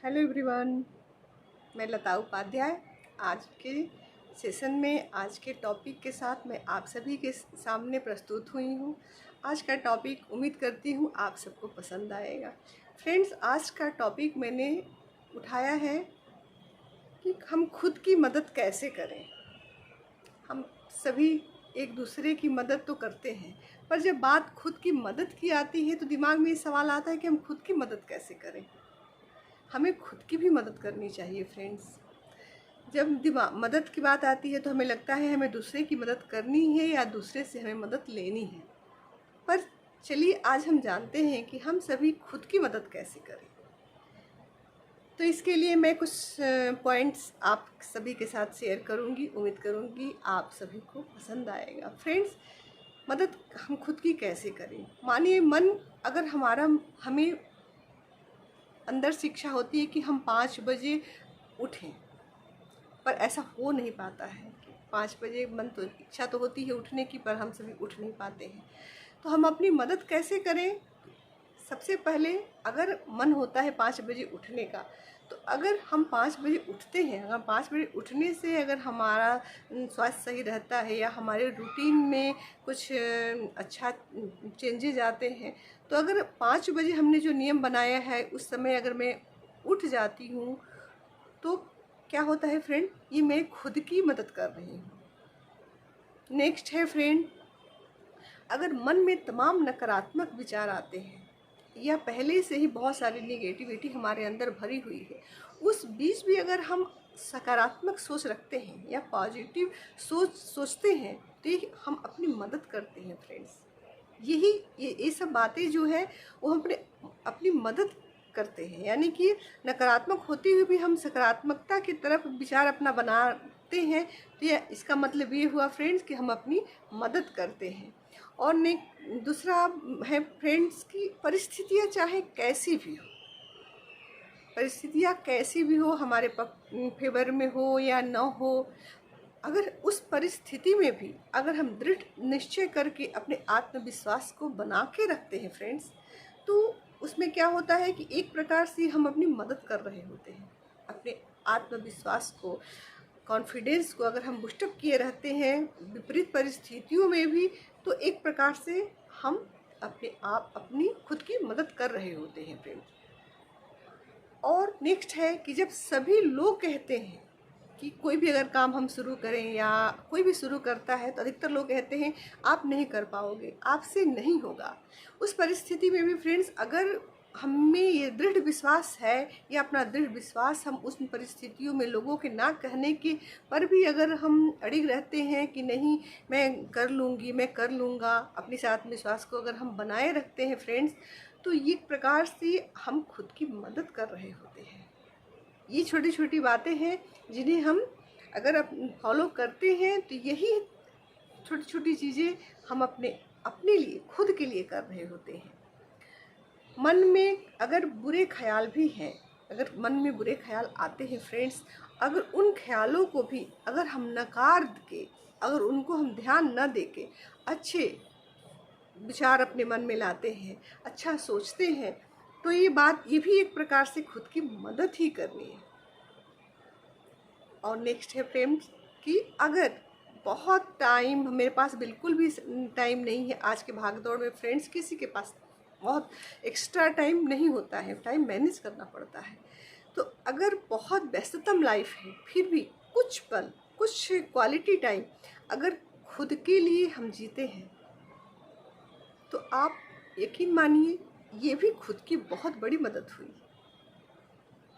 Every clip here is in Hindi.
हेलो एवरीवन, मैं लता उपाध्याय आज के सेशन में आज के टॉपिक के साथ मैं आप सभी के सामने प्रस्तुत हुई हूँ। आज का टॉपिक उम्मीद करती हूँ आप सबको पसंद आएगा। फ्रेंड्स, आज का टॉपिक मैंने उठाया है कि हम खुद की मदद कैसे करें। हम सभी एक दूसरे की मदद तो करते हैं, पर जब बात खुद की मदद की आती है तो दिमाग में ये सवाल आता है कि हम खुद की मदद कैसे करें। हमें खुद की भी मदद करनी चाहिए फ्रेंड्स। जब दिमाग मदद की बात आती है तो हमें लगता है हमें दूसरे की मदद करनी है या दूसरे से हमें मदद लेनी है। पर चलिए आज हम जानते हैं कि हम सभी खुद की मदद कैसे करें। तो इसके लिए मैं कुछ पॉइंट्स आप सभी के साथ शेयर करूंगी। उम्मीद करूंगी आप सभी को पसंद आएगा। फ्रेंड्स, मदद हम खुद की कैसे करें। मानिए मन अगर हमें अंदर शिक्षा होती है कि हम 5 बजे उठें, पर ऐसा हो नहीं पाता है कि 5 बजे मन तो इच्छा तो होती है उठने की, पर हम सभी उठ नहीं पाते हैं। तो हम अपनी मदद कैसे करें। सबसे पहले अगर मन होता है 5 बजे उठने का, तो अगर हम 5 बजे उठते हैं, अगर 5 बजे उठने से अगर हमारा स्वास्थ्य सही रहता है या हमारे रूटीन में कुछ अच्छा चेंजेज आते हैं, तो अगर 5 बजे हमने जो नियम बनाया है उस समय अगर मैं उठ जाती हूँ तो क्या होता है फ्रेंड, ये मैं खुद की मदद कर रही हूँ। नेक्स्ट है फ्रेंड, अगर मन में तमाम नकारात्मक विचार आते हैं या पहले से ही बहुत सारी नेगेटिविटी हमारे अंदर भरी हुई है, उस बीच भी अगर हम सकारात्मक सोच रखते हैं या पॉजिटिव सोचते हैं तो ये हम अपनी मदद करते हैं फ्रेंड्स। ये सब बातें जो है वो हम अपनी मदद करते हैं। यानी कि नकारात्मक होती हुई भी हम सकारात्मकता की तरफ विचार अपना बनाते हैं, तो ये इसका मतलब ये हुआ फ्रेंड्स कि हम अपनी मदद करते हैं। और ने दूसरा है फ्रेंड्स की परिस्थितियाँ चाहे कैसी भी हो, परिस्थितियाँ कैसी भी हो, हमारे फेवर में हो या न हो, अगर उस परिस्थिति में भी अगर हम दृढ़ निश्चय करके अपने आत्मविश्वास को बना के रखते हैं फ्रेंड्स, तो उसमें क्या होता है कि एक प्रकार से हम अपनी मदद कर रहे होते हैं। अपने आत्मविश्वास को, कॉन्फिडेंस को अगर हम बूस्टअप किए रहते हैं विपरीत परिस्थितियों में भी, तो एक प्रकार से हम अपनी खुद की मदद कर रहे होते हैं फ्रेंड्स। और नेक्स्ट है कि जब सभी लोग कहते हैं कि कोई भी अगर काम हम शुरू करें या कोई भी शुरू करता है तो अधिकतर लोग कहते हैं आप नहीं कर पाओगे, आपसे नहीं होगा। उस परिस्थिति में भी फ्रेंड्स अगर हमें ये दृढ़ विश्वास है या अपना दृढ़ विश्वास हम उस परिस्थितियों में लोगों के ना कहने के पर भी अगर हम अड़िग रहते हैं कि नहीं मैं कर लूँगी, मैं कर लूँगा, अपने से आत्मविश्वास को अगर हम बनाए रखते हैं फ्रेंड्स, तो ये प्रकार से हम खुद की मदद कर रहे होते हैं। ये छोटी छोटी बातें हैं जिन्हें हम अगर फॉलो करते हैं तो यही छोटी छोटी चीज़ें हम अपने लिए खुद के लिए कर रहे होते हैं। मन में अगर बुरे ख्याल भी हैं, अगर मन में बुरे ख्याल आते हैं फ्रेंड्स, अगर उन ख्यालों को भी अगर हम नकार के, अगर उनको हम ध्यान न दे के अच्छे विचार अपने मन में लाते हैं, अच्छा सोचते हैं, तो ये भी एक प्रकार से खुद की मदद ही करनी है। और नेक्स्ट है फ्रेंड्स कि अगर बहुत टाइम मेरे पास बिल्कुल भी टाइम नहीं है आज के भागदौड़ में फ्रेंड्स, किसी के पास बहुत एक्स्ट्रा टाइम नहीं होता है, टाइम मैनेज करना पड़ता है, तो अगर बहुत व्यस्ततम लाइफ है फिर भी कुछ पल, कुछ क्वालिटी टाइम अगर खुद के लिए हम जीते हैं, तो आप यकीन मानिए ये भी खुद की बहुत बड़ी मदद हुई।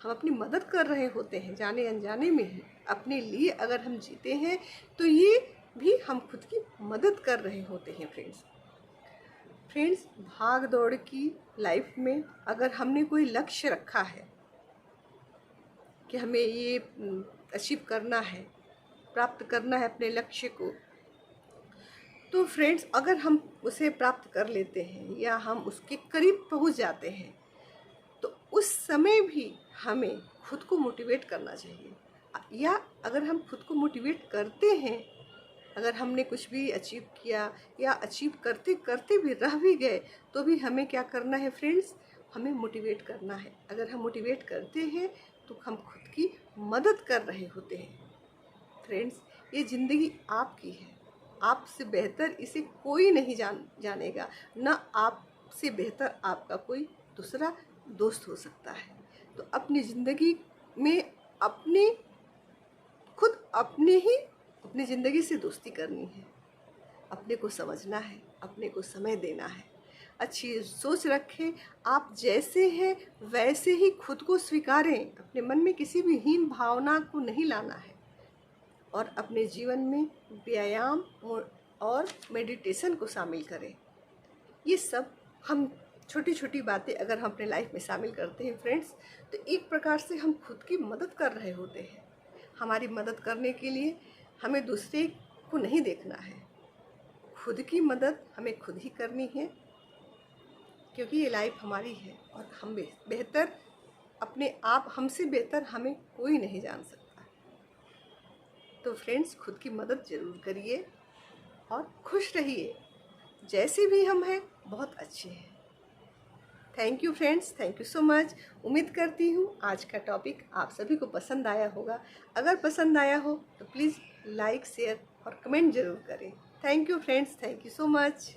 हम अपनी मदद कर रहे होते हैं, जाने अनजाने में ही अपने लिए अगर हम जीते हैं तो ये भी हम खुद की मदद कर रहे होते हैं फ्रेंड्स, भाग दौड़ की लाइफ में अगर हमने कोई लक्ष्य रखा है कि हमें ये अचीव करना है, प्राप्त करना है अपने लक्ष्य को, तो फ्रेंड्स अगर हम उसे प्राप्त कर लेते हैं या हम उसके करीब पहुंच जाते हैं, तो उस समय भी हमें खुद को मोटिवेट करना चाहिए। या अगर हम खुद को मोटिवेट करते हैं, अगर हमने कुछ भी अचीव किया या अचीव करते करते भी रह भी गए, तो भी हमें क्या करना है फ्रेंड्स, हमें मोटिवेट करना है। अगर हम मोटिवेट करते हैं तो हम खुद की मदद कर रहे होते हैं। फ्रेंड्स, ये ज़िंदगी आपकी है, आपसे बेहतर इसे कोई नहीं जानेगा, ना आपसे बेहतर आपका कोई दूसरा दोस्त हो सकता है। तो अपनी ज़िंदगी में अपनी ज़िंदगी से दोस्ती करनी है, अपने को समझना है, अपने को समय देना है, अच्छी सोच रखें। आप जैसे हैं वैसे ही खुद को स्वीकारें, अपने मन में किसी भी हीन भावना को नहीं लाना है और अपने जीवन में व्यायाम और मेडिटेशन को शामिल करें। ये सब हम छोटी छोटी बातें अगर हम अपने लाइफ में शामिल करते हैं फ्रेंड्स, तो एक प्रकार से हम खुद की मदद कर रहे होते हैं। हमारी मदद करने के लिए हमें दूसरे को नहीं देखना है, खुद की मदद हमें खुद ही करनी है, क्योंकि ये लाइफ हमारी है और हम बेहतर अपने आप, हमसे बेहतर हमें कोई नहीं जान सकता। तो फ्रेंड्स, खुद की मदद ज़रूर करिए और खुश रहिए। जैसे भी हम हैं बहुत अच्छे हैं। Thank you friends, thank you so much. उम्मीद करती हूँ आज का टॉपिक आप सभी को पसंद आया होगा। अगर पसंद आया हो तो प्लीज़ लाइक, शेयर और कमेंट ज़रूर करें। Thank you friends, thank you so much.